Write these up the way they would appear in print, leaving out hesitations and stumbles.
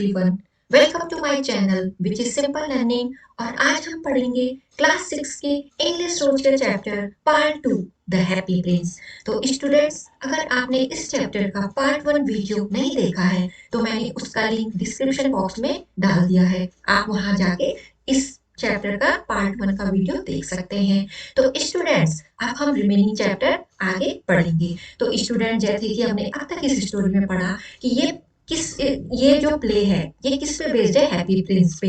Everyone, welcome to my channel which is simple learning. और आज हम पढ़ेंगे क्लास 6 के इंग्लिश रोज के chapter part 2 the happy Prince. तो स्टूडेंट्स, अगर आपने इस चैप्टर का पार्ट 1 वीडियो नहीं देखा है तो मैंने उसका लिंक डिस्क्रिप्शन बॉक्स में डाल दिया है, आप वहां जाके इस चैप्टर का पार्ट 1 का वीडियो देख सकते हैं। तो स्टूडेंट्स, अब हम रिमेनिंग चैप्टर आगे पढ़ेंगे। तो स्टूडेंट, जैसे कि हमने अब तक इस स्टोरी में पढ़ा कि किस ये जो प्ले है ये किस पे बेस्ड है, हैप्पी प्रिंस पे।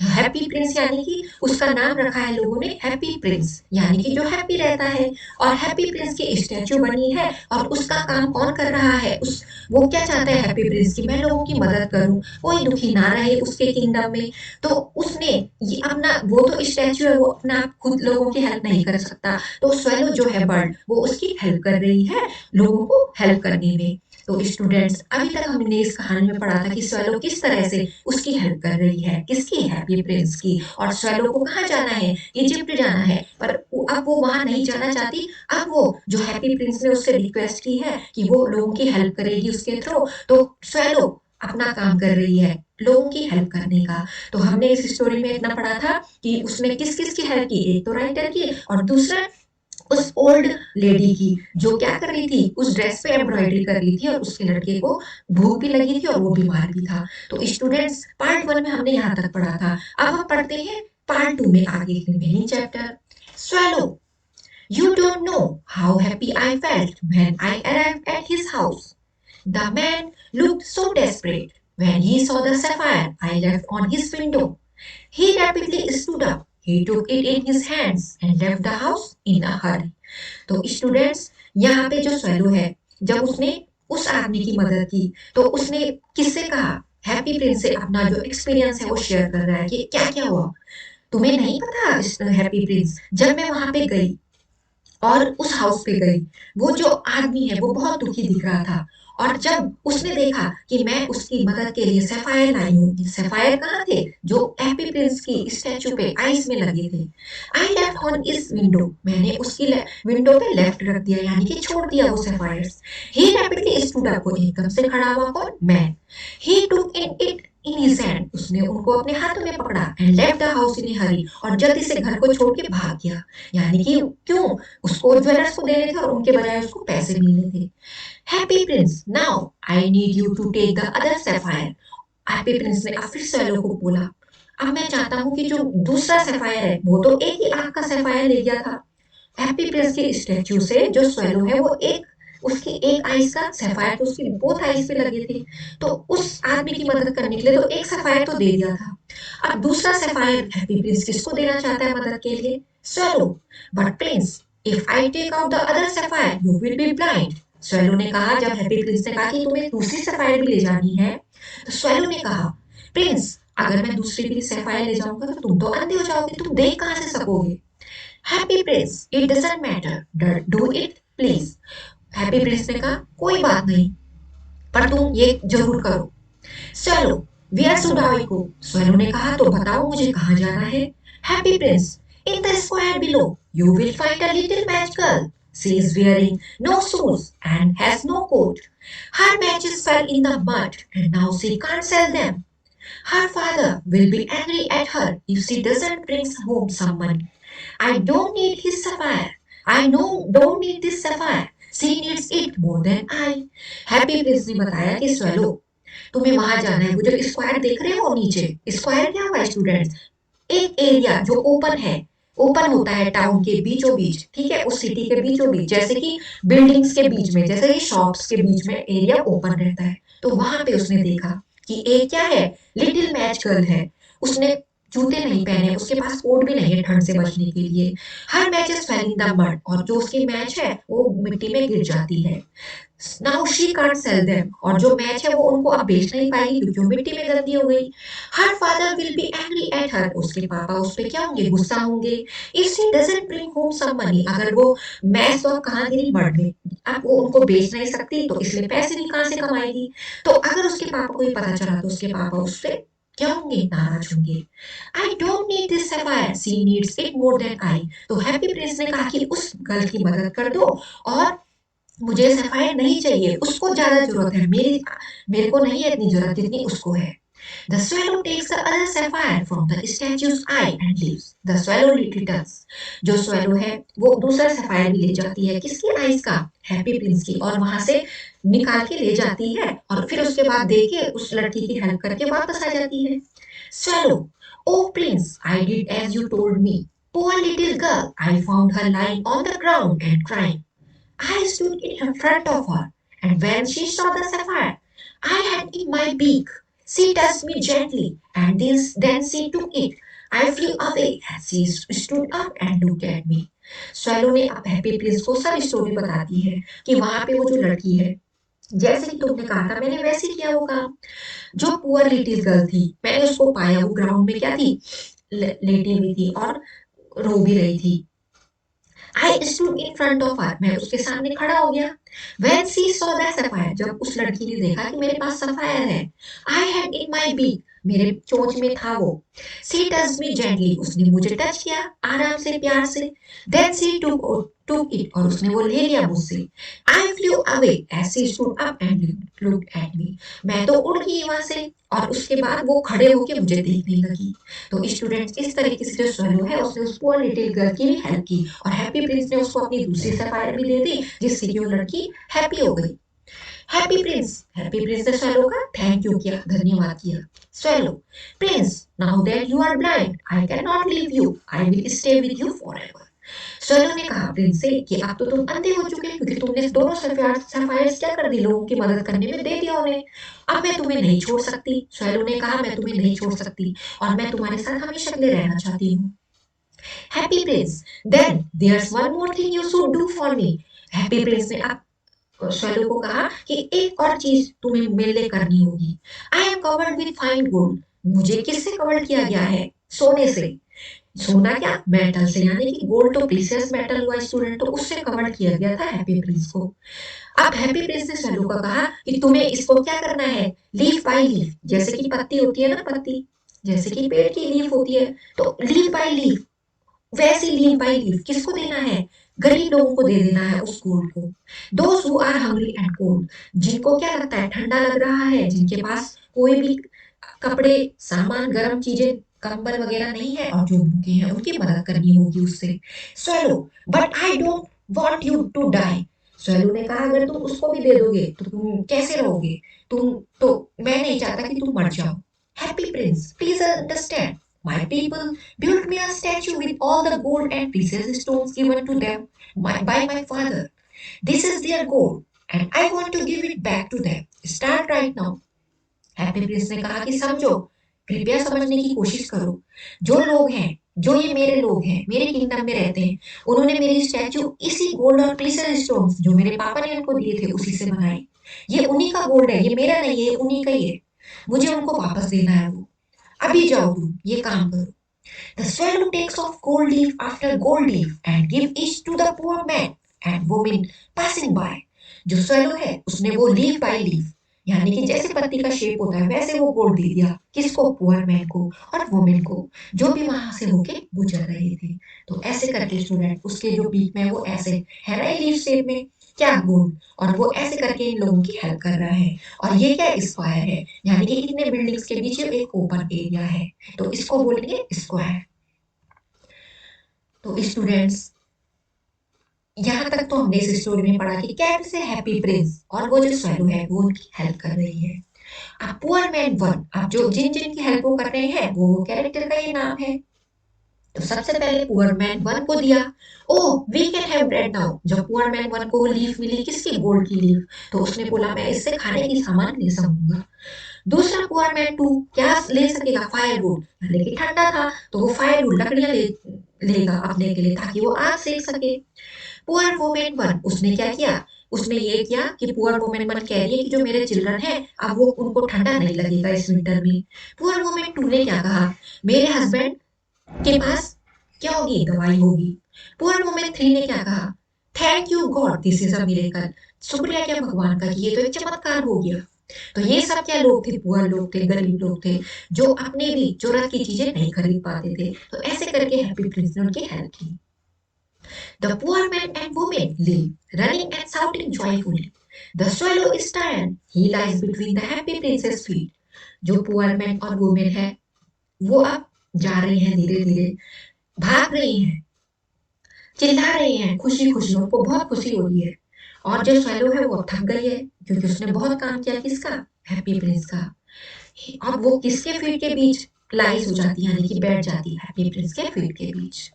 हैप्पी प्रिंस यानी कि उसका नाम रखा है लोगों ने हैप्पी प्रिंस, यानी कि जो हैप्पी रहता है। और हैप्पी प्रिंस की स्टैचू बनी है और उसका काम कौन कर रहा है, उस वो क्या चाहता है हैप्पी प्रिंस की मैं लोगों की मदद करूं, कोई दुखी ना रहे उसके किंगडम में। तो उसने ये अपना, वो तो स्टैचू है, वो अपना आप खुद लोगों की हेल्प नहीं कर सकता, तो स्वैलो जो है बर्ड, वो उसकी हेल्प कर रही है लोगों को हेल्प करने में। तो स्टूडेंट्स, अभी तक हमने इस कहानी में पढ़ा था कि स्वैलो किस तरह से उसकी हेल्प कर रही है, किसकी, हैप्पी प्रिंस की। और स्वैलो को कहाँ जाना है, इजिप्ट जाना है, पर अब वो वहां नहीं जाना चाहती। अब वो जो हैप्पी प्रिंस ने उससे रिक्वेस्ट की है कि वो लोगों की हेल्प करेगी उसके थ्रू, तो स्वैलो अपना काम कर रही है लोगों की हेल्प करने का। तो हमने इस स्टोरी में इतना पढ़ा था कि उसने किस किस की हेल्प की, एक तो राइटर की और दूसरा उस ओल्ड लेडी की, जो क्या कर रही थी, उस ड्रेस पे एम्ब्रॉयडरी कर रही थी और उसके लड़के को भूख भी लगी थी और वो बीमार भी था। तो स्टूडेंट्स, पार्ट 1 में हमने यहाँ तक पढ़ा था। अब हम पढ़ते हैं पार्ट 2 में आगे remaining chapter. Swallow, you don't know how happy I felt when I arrived at his house. The man looked so desperate when he saw the sapphire I left on his window. He rapidly stood up. He took it in his hands and left the house in a hurry. तो students, यहाँ पे जो swallow है, जब उसने उस आदमी की मदद की तो उसने किससे कहा, हैप्पी प्रिंस से अपना जो एक्सपीरियंस है वो शेयर कर रहा है कि क्या क्या हुआ। तुम्हें नहीं पता हैप्पी प्रिंस, जब मैं वहां पे गई और उस हाउस पे गई, वो जो आदमी है वो बहुत दुखी दिख रहा था। और जब उसने देखा कि मैं उसकी मदद के लिए सैफायर लाई हूँ, सैफायर कहाँ थे, जो हैप्पी प्रिंस की स्टैचू पे आइस में लगे थे। आई लेफ्ट ऑन इस विंडो, मैंने उसकी विंडो पे लेफ्ट रख दिया, यानी कि छोड़ दिया वो sapphires. He rapidly stood up, वो एकदम से खड़ा हुआ, कौन, मैं। He took in it in his hand, उसने उनको अपने हाथों में पकड़ा and left the house in hurry, और जल्दी से घर को छोड़ के भाग गया। यानी कि क्यों, उसको ज्वेलर्स को देने थे और उनके बजाय उसको पैसे मिलने थे। Happy prince, now I need you to take the other sapphire. Happy prince ने अब फिर स्वैलो को बोला, अब मैं चाहता हूँ कि जो दूसरा सैफायर है, वो तो एक ही आंख का सैफायर ले गया था हैप्पी प्रिंस की स्टैचू से, जो स्वैलो है वो एक, उसकी एक आइस का सैफायर तो उसकी बोथ आइस पे लगे थे, तो उस आदमी की मदद करने के लिए तो एक सैफायर तो दे दिया था। अब दूसरा सैफायर हैप्पी प्रिंस किसको देना चाहता है मदद के लिए, swallow. But prince, if I take out the other sapphire you will be blind. Swallow ने कहा, जब हैप्पी प्रिंस ने कहा कि तुम्हें दूसरी सैफायर भी ले जानी है, तो स्वैलो ने कहा, प्रिंस, अगर मैं दूसरी भी सैफायर ले जाऊंगा तो तुम तो अंधे हो जाओगे, तुम देख कहां से सकोगे। Happy Prince, it doesn't matter, do it please. Happy prince ने कहा, कोई बात नहीं, पर तुम ये जरूर करो। चलो, where should I go, swallow ने कहा, तो बताओ मुझे कहाँ जाना है। Happy prince, in the square below you will find a little match girl. She is wearing no shoes and has no coat. Her matches fell in the mud and now she can't sell them. Her father will be angry at her if she doesn't bring home some money. I don't need his sapphire. I know don't need this sapphire. She needs it more than I. Happy prince ने बताया कि swallow, तुम्हें वहां जाना है, वो जो square देख रहे हो नीचे, स्क्वायर क्या हुआ स्टूडेंट्स, एक एरिया जो ओपन है, ओपन होता है टाउन के बीचों बीच, ठीक है, उस सिटी के बीचों बीच, जैसे कि बिल्डिंग्स के बीच में, जैसे कि शॉप्स के बीच में एरिया ओपन रहता है। तो वहां पे उसने देखा कि एक क्या है, लिटिल मैच गर्ल है, उसने जूते नहीं पहने, उसके पास कोट भी नहीं है ठंड से बचने के लिए। Her match is fell in the mud, और जो उसकी मैच है वो मिट्टी में गिर जाती है। Now she can't sell them, और जो मैच है वो उनको अब बेच नहीं पाएगी क्योंकि वो मिट्टी में गंदी हो गई। Her father will be angry at her, उसके पापा उस पे क्या होंगे, गुस्सा होंगे। If she doesn't bring home some money, अगर वो मैच तो कहाँ गिरी, मड में, अब वो उनको बेच नहीं सकती तो इसलिए पैसे भी कहाँ से कमाएगी। तो अगर उसके पापा को ये पता चला तो उसके पापा उससे क्या होंगे, नाराज होंगे। I don't need this sapphire, she needs it more than I. तो हैप्पी प्रिंस ने कहा कि उस गर्ल की मदद कर दो, और मुझे सफायर नहीं चाहिए, उसको ज्यादा जरूरत है, मेरी मेरे को नहीं है इतनी जरूरत जितनी उसको है। The swallow takes the other sapphire from the statue's eye and leaves. The swallow returns. जो swallow है वो दूसरा sapphire भी ले जाती है, किसकी आइज का, हैप्पी प्रिंस की, और वहां से निकाल के ले जाती है और फिर उसके बाद देके उस लड़की की हेल्प करके वापस आ जाती है. Swallow, oh prince, I did as you told me. Poor little girl, I found her lying on the ground and crying. I stood in front of her, and when she saw the sapphire I had in my beak, she touched me gently, and then she took it. I flew away as she stood up and looked at me. Swallow ने अब happy Prince को सब story बताती है कि वहां पे वो जो लड़की है, जैसे कि तुमने कहा था मैंने वैसे किया वो काम. जो पुअर लिटिल गर्ल थी, मैंने उसको पाया, वो ग्राउंड में क्या थी, लेटी हुई थी और रो भी रही थी. I stood in front of her. मैं उसके सामने खड़ा हो गया. When she saw that sapphire, जब उस लड़की ने देखा कि मेरे पास सफायर है, I had in my beak, मेरे चोंच में था वो. She touched me gently, उसने मुझे टच किया आराम से प्यार से. Then she took it, और उसने वो ले लिया मुझसे. I flew away as she stood up and looked at me. मैं तो उड़ गई वहां से और उसके बाद वो खड़े होके मुझे देखने लगी. तो स्टूडेंट्स इस तरीके से जो स्वैलो है उसने उस पुअर लिटिल गर्ल की भी हेल्प की और हैप्पी प्रिंस ने उसको अपनी दूसरी सफायर भी दे दी जिससे कि वो लड़की हैप्पी हो गई. हैप्पी प्रिंस ने स्वैलो का थैंक यू किया, धन्यवाद किया. Swallow, prince, now that you are blind I can not leave you, I will stay with you forever. Swallow ने कहा प्रिंस से कि अब तो तुम अंधे हो चुके क्योंकि तुमने दोनों सफायर्स क्या कर दी, लोगों की मदद करने में दे दिया उन्हें. अब मैं तुम्हें नहीं छोड़ सकती. स्वैलो ने कहा मैं तुम्हें नहीं छोड़ सकती और मैं तुम्हारे साथ हमेशा के लिए रहना चाहती हूँ. Happy prince, then there's one more thing you should do for me. Happy prince ने अब स्वैलो को कहा कि एक और चीज तुम्हें मेरे लिए करनी होगी. I am covered with fine gold. मुझे किससे कवर किया गया है, सोने से. सोना क्या, मेटल से, यानी कि गोल्ड तो प्रीशियस मेटल हुआ स्टूडेंट, तो उससे कवर किया गया था हैप्पी प्रिंस को. अब हैप्पी प्रिंस ने सैलू को कहा कि तुम्हें इसको क्या करना है, लीफ बाय लीफ, जैसे कि पत्ती होती है ना, पत्ती जैसे कि पेड़ की लीफ होती है, तो लीफ बाय लीफ वैसी लीफ बाय लीफ किसको देना है, गरीब लोगों को दे देना है उस गोल्ड को. Those who are hungry and cold, जिनको क्या लगता है ठंडा लग रहा है, जिनके पास कोई भी कपड़े सामान गर्म चीजें कंबल वगैरह नहीं है और जो भूखे हैं उनकी मदद करनी होगी उससे. Swallow, but I don't want you to die. Swallow ने कहा अगर तुम उसको भी दे दोगे तो तुम कैसे रहोगे, तुम तो, मैं नहीं चाहता कि तुम मर जाओ. Happy Prince, please understand, my people built me a statue with all the gold and precious stones given to them by my father. This is their gold and I want to give it back to them. Start right now. Happy prince ने कहा कि समझो, कृपया समझने की कोशिश करो. जो लोग हैं, जो ये मेरे लोग हैं, मेरे किंगडम में रहते हैं, उन्होंने मेरी स्टैचू इसी गोल्ड और प्रीशियस स्टोन्स जो मेरे पापा ने उनको दिए थे उसी से बनाई. ये उन्हीं का गोल्ड है, ये मेरा नहीं है, उन्हीं का ही है. मुझे उनको वापस देना है वो. अभी जाओ तुम ये काम करो. The swallow takes off gold leaf after gold leaf and give each to the poor man and woman passing by. जो swallow है उसने वो लीफ बाय लीफ, यानी कि जैसे पत्ती का शेप होता है वैसे वो गोल्ड दे दिया, किसको, पुअर मैन को और वुमेन को जो भी वहां से होके गुजर रहे थे. तो ऐसे करके स्टूडेंट उसके जो बीच में वो ऐसे है ना लीफ शेप में, क्या गोल्ड, और वो ऐसे करके इन लोगों की हेल्प कर रहा है. और ये क्या स्क्वायर है, यानी कि इतने बिल्डिंग्स के बीच एक ओपन एरिया है, तो इसको बोलेंगे स्क्वायर. तो स्टूडेंट्स यहाँ तक तो हमने इस स्टोरी में पढ़ा कि कैसे हैप्पी प्रिंस और वो जो स्वैलो है वो उनकी हेल्प कर रही है. अब पुअर मैन वन, अब जो जिन जिन की हेल्प वो कर रहे हैं वो कैरेक्टर का ये नाम है. तो सबसे पहले पुअर मैन वन को दिया, oh we can have bread now. जब पुअर मैन वन को लीफ मिली, किसकी, गोल्ड की लीफ, तो उसने बोला मैं इससे खाने की सामान ले सकूंगा. दूसरा पुअर मैन टू क्या ले सकेगा, फायरवुड, यानी कि ठंडा था तो वो फायरवुड लकड़ियां लेगा अपने के लिए ताकि वो आग सेक सके. पुअर वुमेन वन, उसने क्या किया, उसने ये किया कि पुअर वुमेन वन कह रही है कि जो मेरे चिल्ड्रन है अब वो उनको ठंडा नहीं लगेगा इस विंटर में. पुअर वुमेन टू ने क्या कहा, मेरे हस्बैंड के पास क्या होगी, दवाई होगी. पुअर वुमेन थ्री ने क्या कहा, thank you God this is a miracle, शुक्रिया क्या भगवान का कि ये तो एक चमत्कार हो गया. तो ये सब क्या लोग थे, पुअर लोग थे, गरीब लोग थे जो अपने भी जरूरत की चीजें नहीं खरीद पाते थे. तो ऐसे करके हैप्पी प्रिंस ने उनकी हेल्प की. The poor man and woman live, running and shouting joyfully. The swallow is tired. He lies between the happy prince's feet. जो पुअर मैन और वुमेन है वो अब जा रही हैं धीरे-धीरे, भाग रही हैं, चिल्ला रही हैं खुशी-खुशी, उनको बहुत खुशी हो रही है। और जो स्वैलो है वो थक गई है क्योंकि उसने बहुत काम किया किसका? हैप्पी प्रिंस का। अब वो किसके फीट के बीच लाइस हो जाती है यानी कि बैठ जाती है हैप्पी प्रिंस के फीट के बीच।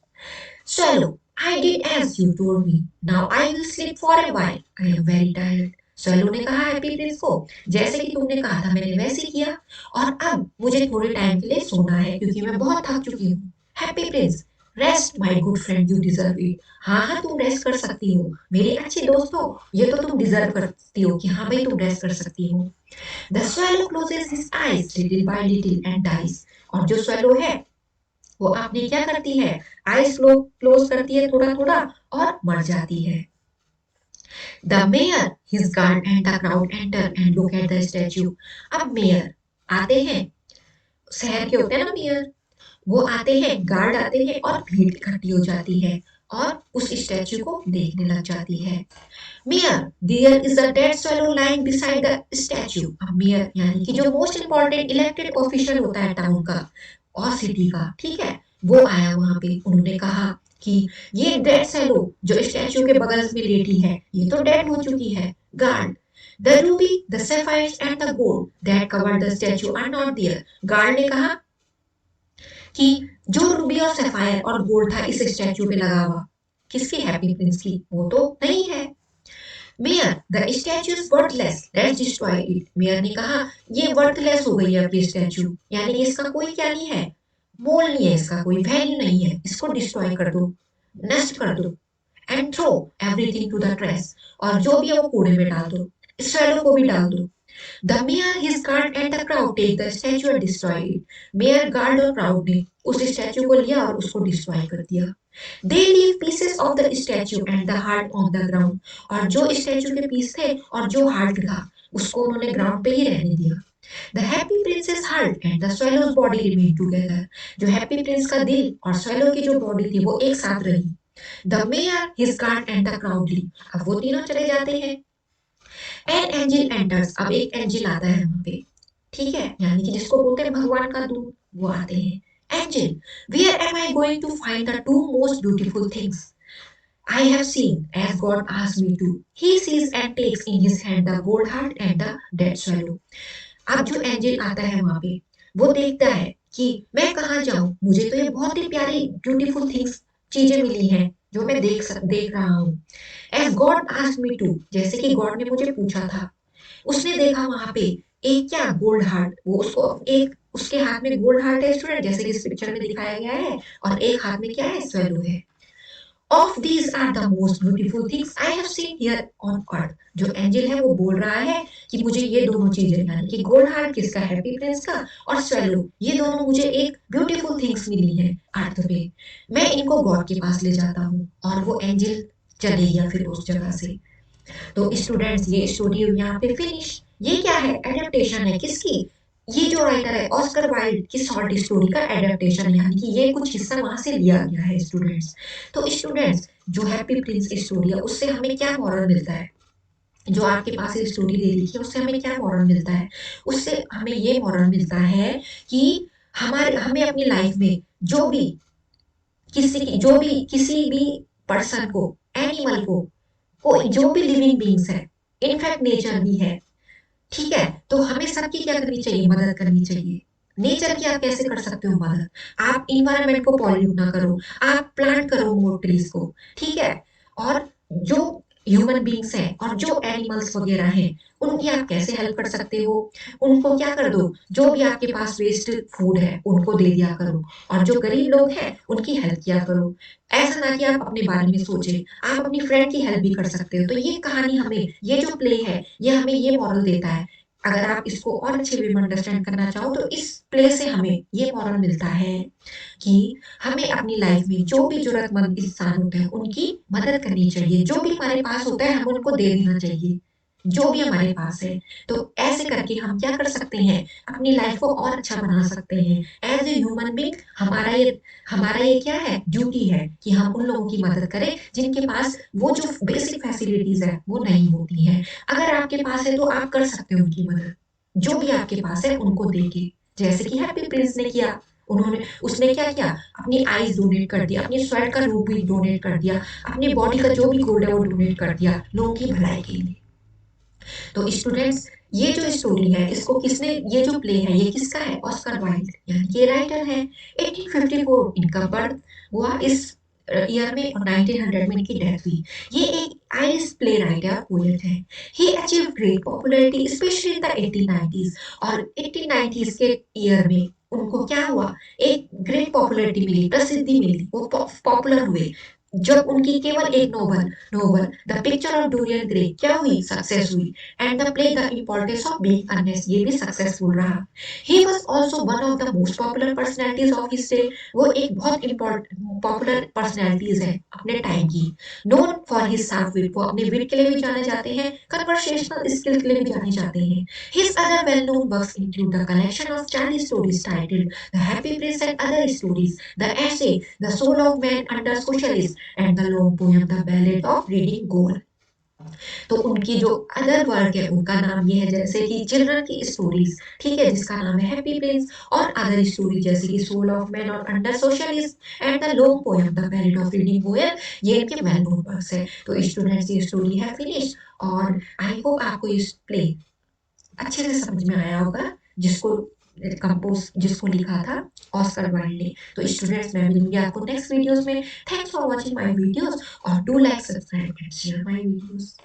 Swallow, I did as you told me. Now I will sleep for a while. I am very tired. Swallow ने कहा हैप्पी प्रिंस को, जैसे कि तुमने कहा था मैंने वैसे ही किया और अब मुझे थोड़े टाइम के लिए सोना है क्योंकि मैं बहुत थक चुकी हूँ। Happy Prince, rest my good friend, you deserve it. हाँ हाँ तुम रेस्ट कर सकती हो मेरे अच्छे दोस्त हो, ये तो तुम डिजर्व करती हो कि हाँ भाई तुम रेस्ट कर सकती हो। The swallow closes his eyes little by little and dies। और जो swallow है वो आपने क्या करती है, आइज क्लोज करती है थोड़ा थोड़ा और मर जाती है। The mayor, his guard and the crowd enter and look at the statue. अब मेयर आते हैं, शहर के होते हैं ना मेयर, वो आते हैं, गार्ड आते हैं और भीड़ इकट्ठी हो जाती है और उस स्टैच्यू को देखने लग जाती है। Mayor, there is a dead swallow lying beside the statue। अब मेयर यानी कि जो मोस्ट इंपॉर्टेंट इलेक्टेड ऑफिशियल होता है टाउन का और सिटी का, ठीक है, वो आया वहां पे। उन्होंने कहा कि ये डेड swallow जो स्टैच्यू के बगल में लेटी है ये तो डेड हो चुकी है। Guard, the ruby, the sapphires and the gold that covered the statue are not there. Guard ने कहा कि जो रूबी और सैफायर और गोल्ड था इस स्टैच्यू पे लगा हुआ, किसकी? हैप्पी प्रिंस की, वो तो नहीं है। Mayor, the statue is worthless, let's destroy it. Mayor ने कहा ये वर्थलेस हो गई है अपनी स्टैच्यू, यानी कि इसका कोई क्या नहीं है, मोल नहीं है, इसका कोई वैल्यू नहीं है, इसको डिस्ट्रॉय कर दो, नष्ट कर दो। And throw everything to the trash, और जो भी है वो कूड़े में डाल दो, स्वैलो को भी डाल दो। The mayor, his guard and the crowd take the statue and destroy it. Mayor, guard और क्राउड ने उस स्टैच्यू को लिया और उसको डिस्ट्रॉय कर दिया। They leave pieces of the statue and the heart on the ground, और जो स्टैच्यू के पीस थे और जो हार्ट था उसको उन्होंने ग्राउंड पे ही रहने दिया। The happy princess heart and the swallow's body remain together. जो हैप्पी प्रिंस का दिल और swallow की जो बॉडी थी वो एक साथ रही। The mayor, his guard and the crowd leave. अब वो तीनों चले जाते हैं। एन एंजल एंटर्स, अब एक एंजल आता है वहां पे, ठीक है, यानी कि जिसको बोलते हैं भगवान का दूत, वो आते हैं। Angel, where am I going to find the two most beautiful things I have seen as God asked me to। He sees and takes in his hand the gold heart and the dead swallow। अब जो angel आता है वहां पे वो देखता है कि मैं कहाँ जाऊं, मुझे तो ये बहुत ही प्यारी ब्यूटीफुल थिंग्स चीजें मिली हैं जो मैं देख रहा हूँ। As God asked me to, जैसे कि गॉड ने मुझे पूछा था। उसने देखा वहां पे एक क्या गोल्ड हार्ट, वो उसको एक उसके हाथ में गोल्ड हार्ट है स्टूडेंट, जैसे कि इस पिक्चर में दिखाया गया है, और एक हाथ में क्या है, स्वेलो है। Of these are the most beautiful things I have seen here on earth। जो एंजल है वो बोल रहा है कि मुझे ये दोनों चीजें यानी कि गोल्ड हार्ट किसका, हैप्पी प्रिंस का, और स्वेलो, ये दोनों मुझे एक ब्यूटीफुल थिंग्स मिली हैं अर्थ पे। मैं इनको गॉड के पास ले जाता हूँ, और वो एंजल चले गया फिर उस जगह से। तो स्टूडेंट्स ये स्टोरी यहाँ पे फिनिश। ये क्या है, एडेप्टेशन है किसकी, ये जो राइटर है ऑस्कर वाइल्ड की शॉर्ट स्टोरी का एडेप्टेशन, यानी कि ये कुछ हिस्सा वहां से लिया गया है स्टूडेंट्स। तो स्टूडेंट्स जो हैप्पी प्रिंस स्टोरी है उससे हमें क्या मॉरल मिलता है, जो आपके पास स्टोरी दे दी है उससे हमें क्या मॉरल मिलता है, उससे हमें ये मॉरल मिलता है कि हमें अपनी लाइफ में जो भी किसी भी पर्सन को, एनिमल को, कोई जो भी लिविंग बींग्स है, इनफैक्ट नेचर भी है, ठीक है, तो हमें सबकी क्या करनी चाहिए, मदद करनी चाहिए। नेचर की आप कैसे कर सकते हो मदद, आप इन्वायरमेंट को पॉल्यूट ना करो, आप प्लांट करो मोर ट्रीज को, ठीक है, और जो ह्यूमन बींग्स हैं और जो एनिमल्स वगैरह हैं उनकी आप कैसे हेल्प कर सकते हो, उनको क्या कर दो, जो भी आपके पास वेस्ट फूड है उनको दे दिया करो, और जो गरीब लोग हैं उनकी हेल्प किया करो। ऐसा ना कि आप अपने बारे में सोचे, आप अपनी फ्रेंड की हेल्प भी कर सकते हो। तो ये कहानी हमें, ये जो प्ले है ये हमें ये मॉरल देता है। अगर आप इसको और अच्छे वे में अंडरस्टैंड करना चाहो तो इस प्ले से हमें ये मॉरल मिलता है कि हमें अपनी लाइफ में जो भी जरूरतमंद इंसान होते हैं उनकी मदद करनी चाहिए, जो भी हमारे पास होता है हम उनको दे देना चाहिए, जो भी हमारे पास है। तो ऐसे करके हम क्या कर सकते हैं, अपनी लाइफ को और अच्छा बना सकते हैं। एज ए ह्यूमन बींग हमारा ये क्या है, ड्यूटी है कि हम उन लोगों की मदद करें जिनके पास वो जो बेसिक फैसिलिटीज है वो नहीं होती हैं। अगर आपके पास है तो आप कर सकते हो उनकी मदद। जो भी आपके पास है उनको दे के, जैसे कि हैप्पी प्रिंस ने किया। उन्होंने उसने क्या किया, अपनी आईज डोनेट कर दिया, अपनी स्वेट का रूप भी डोनेट कर दिया, अपनी बॉडी का जो भी गोल्ड है वो डोनेट कर दिया लोगों की भलाई के लिए। तो स्टूडेंट्स, ये जो स्टोरी है इसको किसने, ये जो प्ले है ये किसका है, ऑस्कर वाइल्ड यानी कि राइटर है। 1854 इनका बर्थ हुआ इस ईयर में और 1900 में इनकी डेथ हुई। ये एक आयरिश प्ले राइटर पोएट है। He achieve great popularity specially in the 1890s, और 1890s के ईयर में उनको क्या हुआ, एक ग्रेट पॉपुलैरिटी मिली, प्रसिद्धि मिली, वो पॉपुलर हुए। जब उनकी केवल एक novel novel the picture of Dorian Gray क्या हुई, सक्सेस हुई। And the play the importance of being honest ये भी सक्सेसफुल रहा। He was also one of the most popular personalities of his day. वो एक बहुत इम्पोर्टेंट पॉपुलर पर्सनालिटीज है अपने टाइम की। नोन फॉर हिज शार्प विट, वो अपने विट के लिए भी जाने जाते हैं, कन्वर्सेशनल स्किल के लिए भी जाने जाते हैं। His other well known works include the collection of child stories titled the happy Prince and other stories, the essay The Soul of Man Under Socialist and the long poem The Ballad of Reading Gaol। तो उनकी जो other work है उनका नाम ये है, जैसे कि चिल्ड्रन की स्टोरीज, ठीक है, जिसका नाम है हैप्पी प्रिंस, और अदर स्टोरी जैसे कि सोल ऑफ मैन और under socialist and the long poem the ballad of reading Goyal, ये इनके वेल नोन वर्क्स है। तो स्टूडेंट्स ये स्टोरी है फिनिश, और आई होप आपको इस प्ले अच्छे से समझ में आया होगा, जिसको कंपोज जिसको लिखा था ऑस्कर वाइल्ड ने। तो स्टूडेंट्स, मैं मिलूंगी आपको नेक्स्ट वीडियोस में। Thanks for watching my videos, और do like, subscribe and share my videos.